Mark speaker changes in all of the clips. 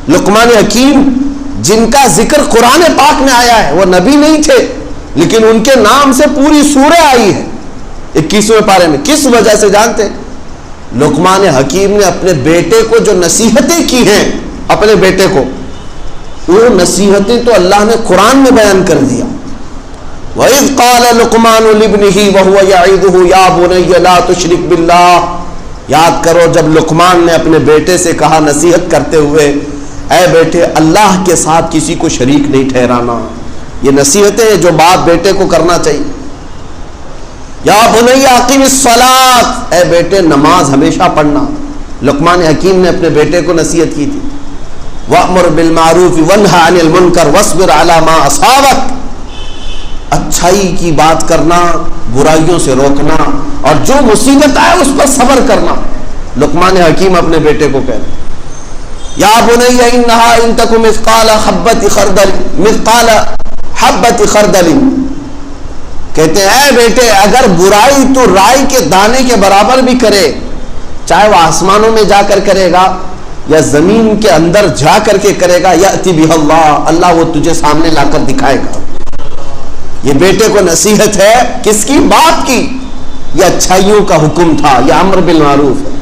Speaker 1: لقمان حکیم جن کا ذکر قرآن پاک میں آیا ہے، وہ نبی نہیں تھے لیکن ان کے نام سے پوری سورہ آئی ہے 21ویں پارے میں. کس وجہ سے جانتے ہیں؟ لقمان حکیم نے اپنے بیٹے کو جو نصیحتیں کی ہیں اپنے بیٹے کو، وہ نصیحتیں تو اللہ نے قرآن میں بیان کر دیا. وَإِذْ قَالَ لُقْمَانُ لِابْنِهِ وَهُوَ يَعِظُهُ يَا بُنَيَّ لَا تُشْرِكْ بِاللَّهِ. یاد کرو جب لقمان نے اپنے بیٹے سے کہا نصیحت کرتے ہوئے، اے بیٹے اللہ کے ساتھ کسی کو شریک نہیں ٹھہرانا. یہ نصیحتیں ہیں جو باپ بیٹے کو کرنا چاہیے. یا بنی اقیم الصلاۃ، اے بیٹے نماز ہمیشہ پڑھنا. لقمان حکیم نے اپنے بیٹے کو نصیحت کی تھی. وَأْمُرْ بِالْمَعْرُوفِ وَانْهَ عَنِ الْمُنْكَرِ وَاصْبِرْ عَلَى مَا أَصَابَكَ. اچھائی کی بات کرنا، برائیوں سے روکنا، اور جو مصیبت آئے اس پر صبر کرنا. لقمان حکیم اپنے بیٹے کو کہہ رہے یا بنی انہا ان تک مثقال حبۃ خردل، کہتے ہیں اے بیٹے اگر برائی تو رائی کے دانے کے برابر بھی کرے، چاہے وہ آسمانوں میں جا کر کرے گا یا زمین کے اندر جا کر کے کرے گا، یأتی بہ اللہ، اللہ وہ تجھے سامنے لا کر دکھائے گا. یہ بیٹے کو نصیحت ہے کس کی؟ باپ کی. یہ اچھائیوں کا حکم تھا، یہ امر بالمعروف ہے.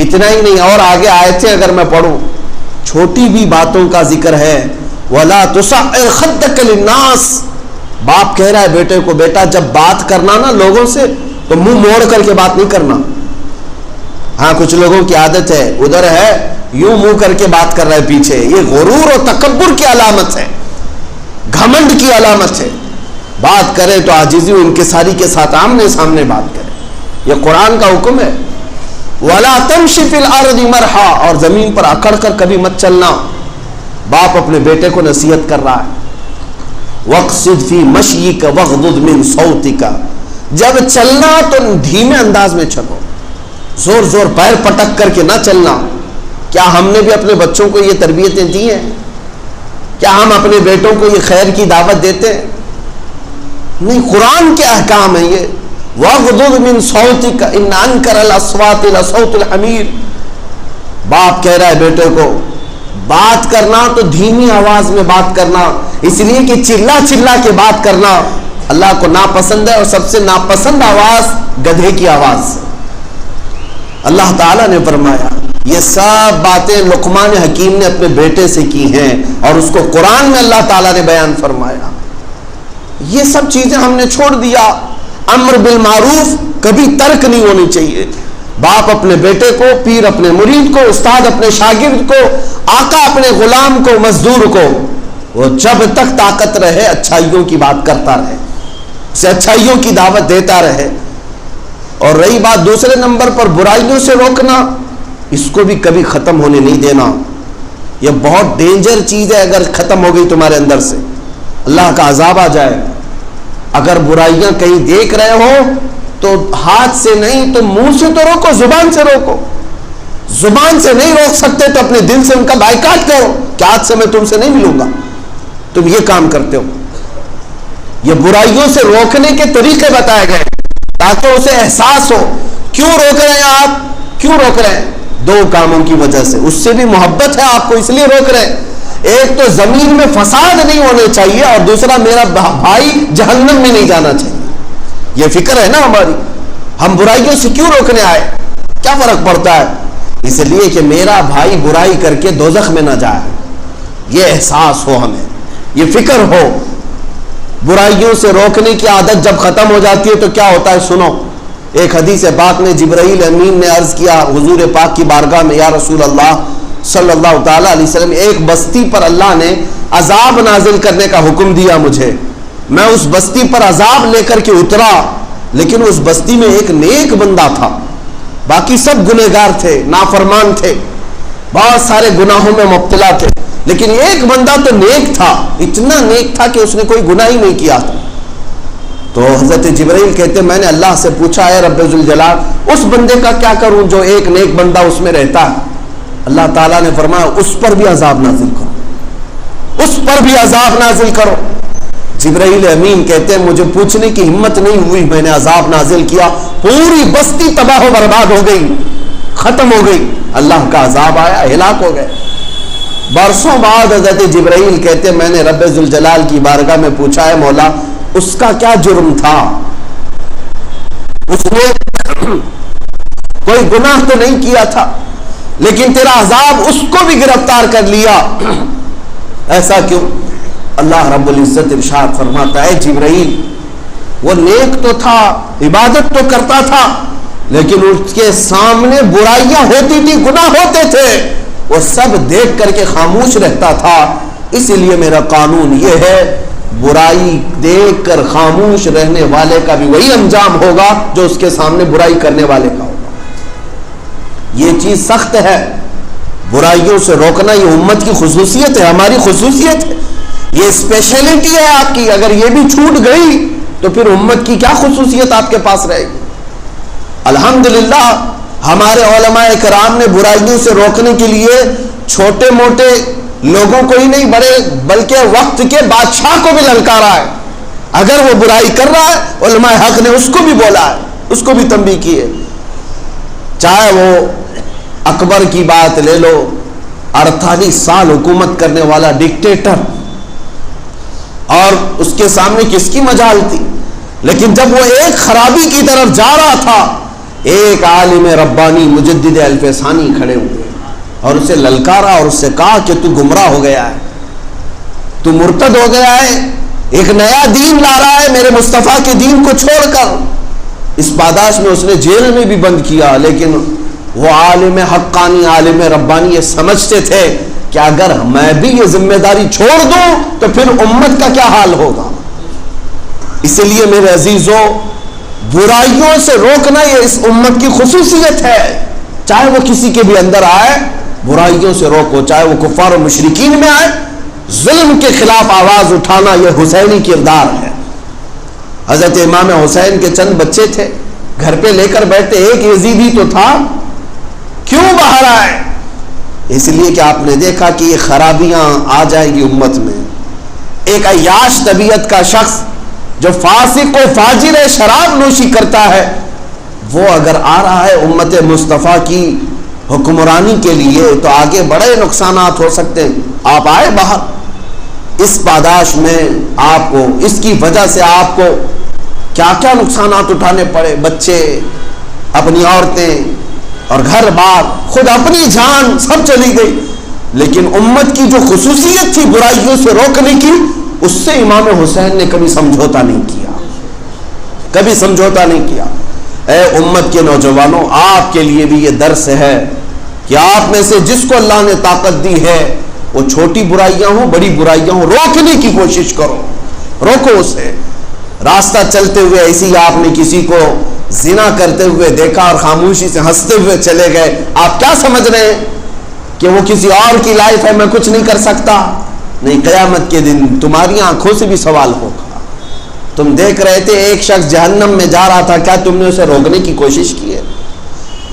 Speaker 1: اتنا ہی نہیں، اور آگے آیتیں اگر میں پڑھوں چھوٹی بھی باتوں کا ذکر ہے. وَلَا تُصَعِّرْ خَدَّكَ لِلنَّاسِ. باپ کہہ رہا ہے بیٹے کو، بیٹا جب بات کرنا نا لوگوں سے تو منہ موڑ کر کے بات نہیں کرنا. ہاں کچھ لوگوں کی عادت ہے، ادھر ہے یوں منہ کر کے بات کر رہا ہے پیچھے. یہ غرور اور تکبر کی علامت ہے، گھمنڈ کی علامت ہے. بات کرے تو عاجزی و انکساری کے ساتھ آمنے سامنے بات کرے. یہ قرآن کا حکم ہے. وَلَا تَمْشِ فِي الْأَرْضِ مَرْحًا، اور زمین پر اکڑ کر کبھی مت چلنا. باپ اپنے بیٹے کو نصیحت کر رہا ہے. وَاقْصِدْ فِي مَشْيِكَ وَاغْضُضْ مِنْ صَوْتِكَ. جب چلنا تو دھیمے انداز میں چلو، زور زور پیر پٹک کر کے نہ چلنا. کیا ہم نے بھی اپنے بچوں کو یہ تربیتیں دی ہیں؟ کیا ہم اپنے بیٹوں کو یہ خیر کی دعوت دیتے ہیں؟ نہیں، قرآن کے احکام ہیں یہ. وَاغْضُضْ مِنْ صَوْتِكَ إِنَّ أَنْكَرَ الْأَصْوَاتِ لَصَوْتُ الْحَمِيرِ. باپ کہہ رہا ہے بیٹے کو بات کرنا تو دھیمی آواز میں بات کرنا، اس لیے کہ چلا چلا کے بات کرنا اللہ کو ناپسند ہے، اور سب سے ناپسند آواز گدھے کی آواز. اللہ تعالیٰ نے فرمایا یہ سب باتیں لقمان حکیم نے اپنے بیٹے سے کی ہیں، اور اس کو قرآن میں اللہ تعالیٰ نے بیان فرمایا. یہ سب چیزیں ہم نے چھوڑ دیا. امر بالمعروف کبھی ترک نہیں ہونی چاہیے. باپ اپنے بیٹے کو، پیر اپنے مرید کو، استاد اپنے شاگرد کو، آقا اپنے غلام کو، مزدور کو، وہ جب تک طاقت رہے اچھائیوں کی بات کرتا رہے، اسے اچھائیوں کی دعوت دیتا رہے. اور رہی بات دوسرے نمبر پر برائیوں سے روکنا، اس کو بھی کبھی ختم ہونے نہیں دینا. یہ بہت ڈینجر چیز ہے. اگر ختم ہو گئی تمہارے اندر سے اللہ کا عذاب آ جائے. اگر برائیاں کہیں دیکھ رہے ہو تو ہاتھ سے نہیں تو منہ سے تو روکو، زبان سے روکو. زبان سے نہیں روک سکتے تو اپنے دل سے ان کا بائیکاٹ کرو کہ آج سے میں تم سے نہیں ملوں گا، تم یہ کام کرتے ہو. یہ برائیوں سے روکنے کے طریقے بتائے گئے تاکہ اسے احساس ہو. کیوں روک رہے ہیں آپ؟ کیوں روک رہے ہیں؟ دو کاموں کی وجہ سے. اس سے بھی محبت ہے آپ کو اس لیے روک رہے ہیں. ایک تو زمین میں فساد نہیں ہونے چاہیے، اور دوسرا میرا بھائی جہنم میں نہیں جانا چاہیے. یہ فکر ہے نا ہماری. ہم برائیوں سے کیوں روکنے آئے؟ کیا فرق پڑتا ہے؟ اس لیے کہ میرا بھائی برائی کر کے دوزخ میں نہ جائے. یہ احساس ہو، ہمیں یہ فکر ہو. برائیوں سے روکنے کی عادت جب ختم ہو جاتی ہے تو کیا ہوتا ہے سنو. ایک حدیث پاک میں جبرائیل امین نے عرض کیا حضور پاک کی بارگاہ میں، یا رسول اللہ صلی اللہ تعالی علیہ وسلم، ایک بستی پر اللہ نے عذاب نازل کرنے کا حکم دیا مجھے. میں اس بستی پر عذاب لے کر کے اترا، لیکن اس بستی میں ایک نیک بندہ تھا، باقی سب گنہگار تھے، نافرمان تھے، بہت سارے گناہوں میں مبتلا تھے، لیکن ایک بندہ تو نیک تھا، اتنا نیک تھا کہ اس نے کوئی گناہ ہی نہیں کیا تھا. تو حضرت جبرائیل کہتے میں نے اللہ سے پوچھا اے رب ذوالجلال اس بندے کا کیا کروں جو ایک نیک بندہ اس میں رہتا ہے. اللہ تعالیٰ نے فرمایا اس پر بھی عذاب نازل کرو، اس پر بھی عذاب نازل کرو. جبرائیل امین کہتے ہیں مجھے پوچھنے کی ہمت نہیں ہوئی، میں نے عذاب نازل کیا، پوری بستی تباہ و برباد ہو گئی، ختم ہو گئی. اللہ کا عذاب آیا، ہلاک ہو گئے. برسوں بعد حضرت جبرائیل کہتے میں نے رب ذوالجلال کی بارگاہ میں پوچھا ہے مولا اس کا کیا جرم تھا؟ اس نے کوئی گناہ تو نہیں کیا تھا لیکن تیرا عذاب اس کو بھی گرفتار کر لیا، ایسا کیوں؟ اللہ رب العزت ارشاد فرماتا ہے جبرائیل وہ نیک تو تھا، عبادت تو کرتا تھا، لیکن اس کے سامنے برائیاں ہوتی تھی، گناہ ہوتے تھے، وہ سب دیکھ کر کے خاموش رہتا تھا۔ اس لیے میرا قانون یہ ہے برائی دیکھ کر خاموش رہنے والے کا بھی وہی انجام ہوگا جو اس کے سامنے برائی کرنے والے کا ہوگا۔ یہ چیز سخت ہے، برائیوں سے روکنا یہ امت کی خصوصیت ہے، ہماری خصوصیت ہے، یہ اسپیشلٹی ہے آپ کی۔ اگر یہ بھی چھوٹ گئی تو پھر امت کی کیا خصوصیت آپ کے پاس رہے گی؟ الحمدللہ ہمارے علماء کرام نے برائیوں سے روکنے کے لیے چھوٹے موٹے لوگوں کو ہی نہیں بلکہ وقت کے بادشاہ کو بھی للکارا ہے۔ اگر وہ برائی کر رہا ہے علماء حق نے اس کو بھی بولا ہے، اس کو بھی تنبیہ کی ہے۔ چاہے وہ اکبر کی بات لے لو، 48 سال حکومت کرنے والا ڈکٹیٹر، اور اس کے سامنے کس کی مجال تھی؟ لیکن جب وہ ایک خرابی کی طرف جا رہا تھا، ایک عالم ربانی مجدد الف ثانی کھڑے ہوئے اور اسے للکارا اور اس سے کہا کہ تو گمراہ ہو گیا ہے، تو مرتد ہو گیا ہے، ایک نیا دین لا رہا ہے میرے مصطفیٰ کے دین کو چھوڑ کر۔ اس پاداش میں اس نے جیل میں بھی بند کیا، لیکن وہ عالم حقانی عالم ربانی یہ سمجھتے تھے کہ اگر میں بھی یہ ذمہ داری چھوڑ دوں تو پھر امت کا کیا حال ہوگا۔ اس لیے میرے عزیزوں برائیوں سے روکنا یہ اس امت کی خصوصیت ہے، چاہے وہ کسی کے بھی اندر آئے برائیوں سے روکو، چاہے وہ کفار و مشرکین میں آئے۔ ظلم کے خلاف آواز اٹھانا یہ حسینی کردار ہے۔ حضرت امام حسین کے چند بچے تھے، گھر پہ لے کر بیٹھتے، ایک یزیدی تو تھا، کیوں باہر آئے؟ اس لیے کہ آپ نے دیکھا کہ یہ خرابیاں آ جائیں گی امت میں۔ ایک عیاش طبیعت کا شخص جو فاسق و فاجر شراب نوشی کرتا ہے، وہ اگر آ رہا ہے امت مصطفیٰ کی حکمرانی کے لیے تو آگے بڑے نقصانات ہو سکتے ہیں۔ آپ آئے باہر، اس پاداش میں آپ کو اس کی وجہ سے آپ کو کیا کیا نقصانات اٹھانے پڑے، بچے، اپنی عورتیں اور گھر بار، خود اپنی جان سب چلی گئی۔ لیکن امت کی جو خصوصیت تھی برائیوں سے روکنے کی، اس سے امام حسین نے کبھی سمجھوتا نہیں کیا، کبھی سمجھوتا نہیں کیا۔ اے امت کے نوجوانوں، آپ کے لیے بھی یہ درس ہے کہ آپ میں سے جس کو اللہ نے طاقت دی ہے، وہ چھوٹی برائیاں ہوں بڑی برائیاں ہوں، روکنے کی کوشش کرو، روکو اسے۔ راستہ چلتے ہوئے ایسی آپ نے کسی کو زنا کرتے ہوئے دیکھا اور خاموشی سے ہنستے ہوئے چلے گئے، آپ کیا سمجھ رہے ہیں کہ وہ کسی اور کی لائف ہے، میں کچھ نہیں کر سکتا؟ نہیں، قیامت کے دن تمہاری آنکھوں سے بھی سوال ہوگا۔ تم دیکھ رہے تھے ایک شخص جہنم میں جا رہا تھا، کیا تم نے اسے روکنے کی کوشش کی ہے؟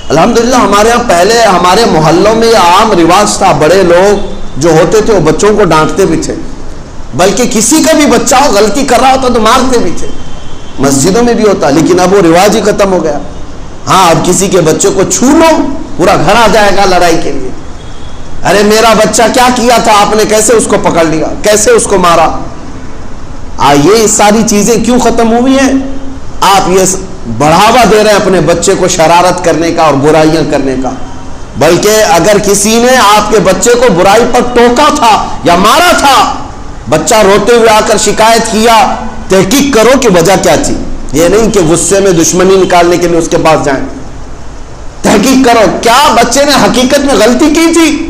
Speaker 1: الحمدللہ ہمارے یہاں پہلے ہمارے محلوں میں یہ عام رواج تھا، بڑے لوگ جو ہوتے تھے وہ بچوں کو ڈانٹتے بھی تھے، بلکہ کسی کا بھی بچہ غلطی کر رہا ہوتا تو مارتے بھی تھے، مسجدوں میں بھی ہوتا۔ لیکن اب وہ رواج ہی ختم ہو گیا۔ ہاں، اب کسی کے بچے کو چھو لو پورا گھر آ جائے گا لڑائی کے لیے۔ ارے میرا بچہ کیا کیا تھا آپ نے، کیسے اس کو پکڑ لیا، کیسے اس کو مارا؟ یہ ساری چیزیں کیوں ختم ہوئی ہیں؟ آپ یہ بڑھاوا دے رہے ہیں اپنے بچے کو شرارت کرنے کا اور برائیاں کرنے کا۔ بلکہ اگر کسی نے آپ کے بچے کو برائی پر ٹوکا تھا یا مارا تھا، بچہ روتے ہوئے آ کر شکایت کیا، تحقیق کرو کہ وجہ کیا تھی۔ یہ نہیں کہ غصے میں دشمنی نکالنے کے لیے اس کے پاس جائیں، تحقیق کرو کیا بچے نے حقیقت میں غلطی کی تھی،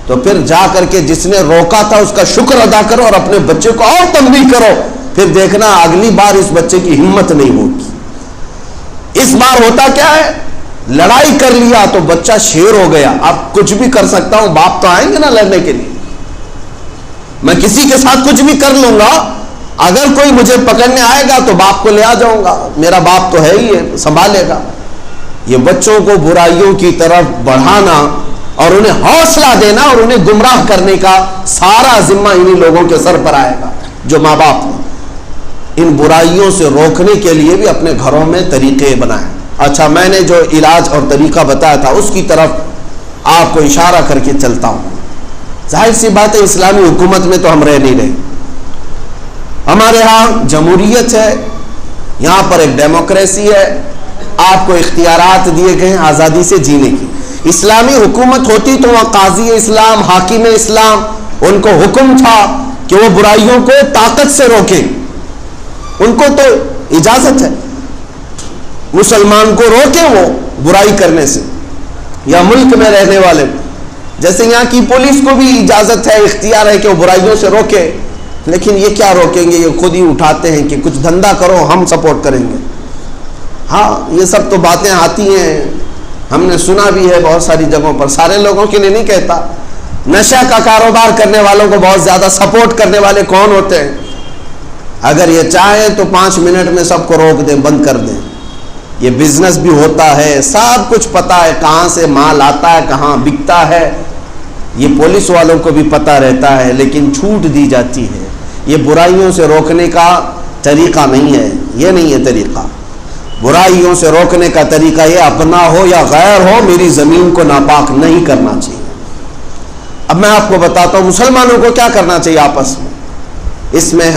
Speaker 1: تو پھر جا کر کے جس نے روکا تھا اس کا شکر ادا کرو اور اپنے بچے کو اور تنبیہ کرو، پھر دیکھنا اگلی بار اس بچے کی ہمت نہیں ہوگی۔ اس بار ہوتا کیا ہے، لڑائی کر لیا تو بچہ شیر ہو گیا، اب کچھ بھی کر سکتا ہوں، باپ تو آئیں گے نا لڑنے کے لیے، میں کسی کے ساتھ کچھ بھی کر لوں گا، اگر کوئی مجھے پکڑنے آئے گا تو باپ کو لے آ جاؤں گا، میرا باپ تو ہے ہی ہے، سنبھالے گا۔ یہ بچوں کو برائیوں کی طرف بڑھانا اور انہیں حوصلہ دینا اور انہیں گمراہ کرنے کا سارا ذمہ انہی لوگوں کے سر پر آئے گا جو ماں باپ ہیں۔ ان برائیوں سے روکنے کے لیے بھی اپنے گھروں میں طریقے بنائیں۔ اچھا، میں نے جو علاج اور طریقہ بتایا تھا اس کی طرف آپ کو اشارہ کر کے چلتا ہوں۔ ظاہر سی بات ہے اسلامی حکومت میں تو ہم رہ نہیں رہے. ہمارے ہاں جمہوریت ہے, یہاں پر ایک ڈیموکریسی ہے, آپ کو اختیارات دیے گئے ہیں آزادی سے جینے کی. اسلامی حکومت ہوتی تو وہاں قاضی اسلام, حاکم اسلام, ان کو حکم تھا کہ وہ برائیوں کو طاقت سے روکیں. ان کو تو اجازت ہے مسلمان کو روکیں وہ برائی کرنے سے, یا ملک میں رہنے والے, جیسے یہاں کی پولیس کو بھی اجازت ہے, اختیار ہے کہ وہ برائیوں سے روکے. لیکن یہ کیا روکیں گے, یہ خود ہی اٹھاتے ہیں کہ کچھ دھندا کرو ہم سپورٹ کریں گے. ہاں یہ سب تو باتیں آتی ہیں, ہم نے سنا بھی ہے بہت ساری جگہوں پر. سارے لوگوں کے لیے نہیں کہتا, نشہ کا کاروبار کرنے والوں کو بہت زیادہ سپورٹ کرنے والے کون ہوتے ہیں؟ اگر یہ چاہیں تو 5 منٹ میں سب کو روک دیں, بند کر دیں. یہ بزنس بھی ہوتا ہے, سب کچھ پتا ہے, کہاں سے مال آتا ہے, کہاں بکتا ہے, یہ پولیس والوں کو بھی پتا رہتا ہے, لیکن چھوٹ دی جاتی ہے. یہ برائیوں سے روکنے کا طریقہ نہیں ہے, یہ نہیں ہے طریقہ. برائیوں سے روکنے کا طریقہ یہ اپنا ہو یا غیر ہو, میری زمین کو ناپاک نہیں کرنا چاہیے. اب میں آپ کو بتاتا ہوں مسلمانوں کو کیا کرنا چاہیے آپس میں. اس میں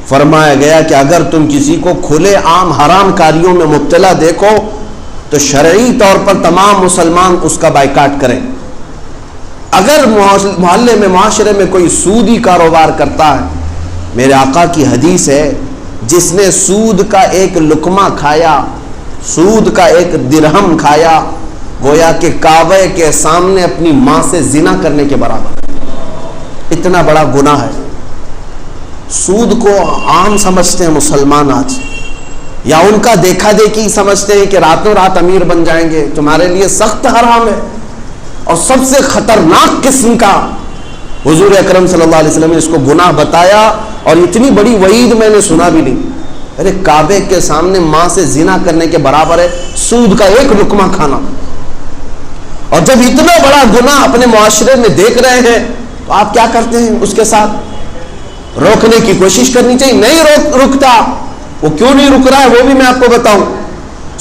Speaker 1: فرمایا گیا کہ اگر تم کسی کو کھلے عام حرام کاریوں میں مبتلا دیکھو تو شرعی طور پر تمام مسلمان اس کا بائیکاٹ کریں. اگر محلے میں, معاشرے میں کوئی سودی کاروبار کرتا ہے, میرے آقا کی حدیث ہے, جس نے سود کا ایک لقمہ کھایا, سود کا ایک درہم کھایا, گویا کہ کعبے کے سامنے اپنی ماں سے زنا کرنے کے برابر. اتنا بڑا گناہ ہے. سود کو عام سمجھتے ہیں مسلمان آج, یا ان کا دیکھا دیکھی سمجھتے ہیں کہ راتوں رات امیر بن جائیں گے. تمہارے لیے سخت حرام ہے, اور سب سے خطرناک قسم کا حضور اکرم صلی اللہ علیہ وسلم نے اس کو گناہ بتایا, اور اتنی بڑی وعید میں نے سنا بھی نہیں. ارے کعبے کے سامنے ماں سے زنا کرنے کے برابر ہے سود کا ایک لقمہ کھانا. اور جب اتنا بڑا گناہ اپنے معاشرے میں دیکھ رہے ہیں تو آپ کیا کرتے ہیں اس کے ساتھ؟ روکنے کی کوشش کرنی چاہیے. نہیں رکتا. وہ کیوں نہیں رک رہا ہے وہ بھی میں آپ کو بتاؤں.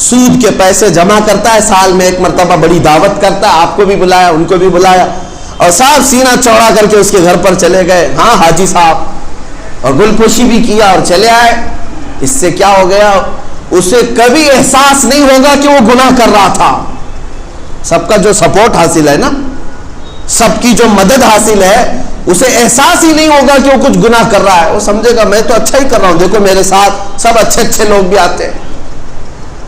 Speaker 1: سود کے پیسے جمع کرتا ہے, سال میں ایک مرتبہ بڑی دعوت کرتا ہے, آپ کو بھی بلایا, ان کو بھی بلایا, اور صاحب سینہ چوڑا کر کے اس کے گھر پر چلے گئے, ہاں حاجی صاحب, اور گل پوشی بھی کیا اور چلے آئے. اس سے کیا ہو گیا؟ اسے کبھی احساس نہیں ہوگا کہ وہ گناہ کر رہا تھا. سب کا جو سپورٹ حاصل ہے نا, سب کی جو مدد حاصل ہے, اسے احساس ہی نہیں ہوگا کہ وہ کچھ گناہ کر رہا ہے. وہ سمجھے گا میں تو اچھا ہی کر رہا ہوں, دیکھو میرے ساتھ سب اچھے اچھے لوگ بھی آتے ہیں,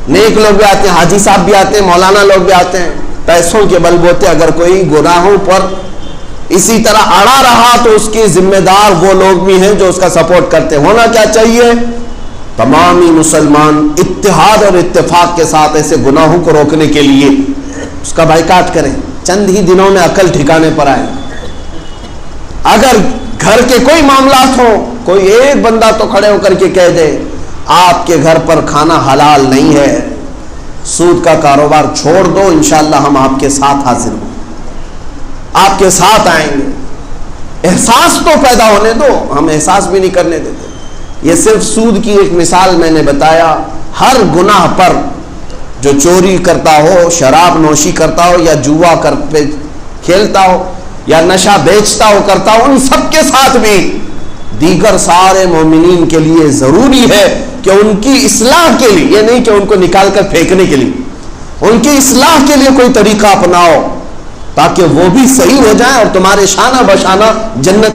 Speaker 1: نیک لوگ بھی آتے ہیں, حاجی صاحب بھی آتے ہیں, مولانا لوگ بھی آتے ہیں. پیسوں کے بل بوتے اگر کوئی گناہوں پر اسی طرح اڑا رہا تو اس کی ذمہ دار وہ لوگ بھی ہیں جو اس کا سپورٹ کرتے ہیں. ہونا کیا چاہیے؟ تمامی مسلمان اتحاد اور اتفاق کے ساتھ ایسے گناہوں کو روکنے کے لیے اس کا بائیکاٹ کریں. چند ہی دنوں میں عقل ٹھکانے پر آئے. اگر گھر کے کوئی معاملات ہوں, کوئی ایک بندہ تو کھڑے ہو کر کے کہہ دے آپ کے گھر پر کھانا حلال نہیں ہے, سود کا کاروبار چھوڑ دو, انشاءاللہ ہم آپ کے ساتھ حاضر ہوں, آپ کے ساتھ آئیں گے. احساس تو پیدا ہونے دو, ہم احساس بھی نہیں کرنے دیتے. یہ صرف سود کی ایک مثال میں نے بتایا. ہر گناہ پر جو چوری کرتا ہو, شراب نوشی کرتا ہو, یا جوا کھیلتا ہو, یا نشہ بیچتا ہو, کرتا ہو, ان سب کے ساتھ بھی دیگر سارے مومنین کے لیے ضروری ہے کہ ان کی اصلاح کے لیے, یہ نہیں کہ ان کو نکال کر پھینکنے کے لیے, ان کی اصلاح کے لیے کوئی طریقہ اپناؤ تاکہ وہ بھی صحیح ہو جائیں اور تمہارے شانہ بشانہ جنت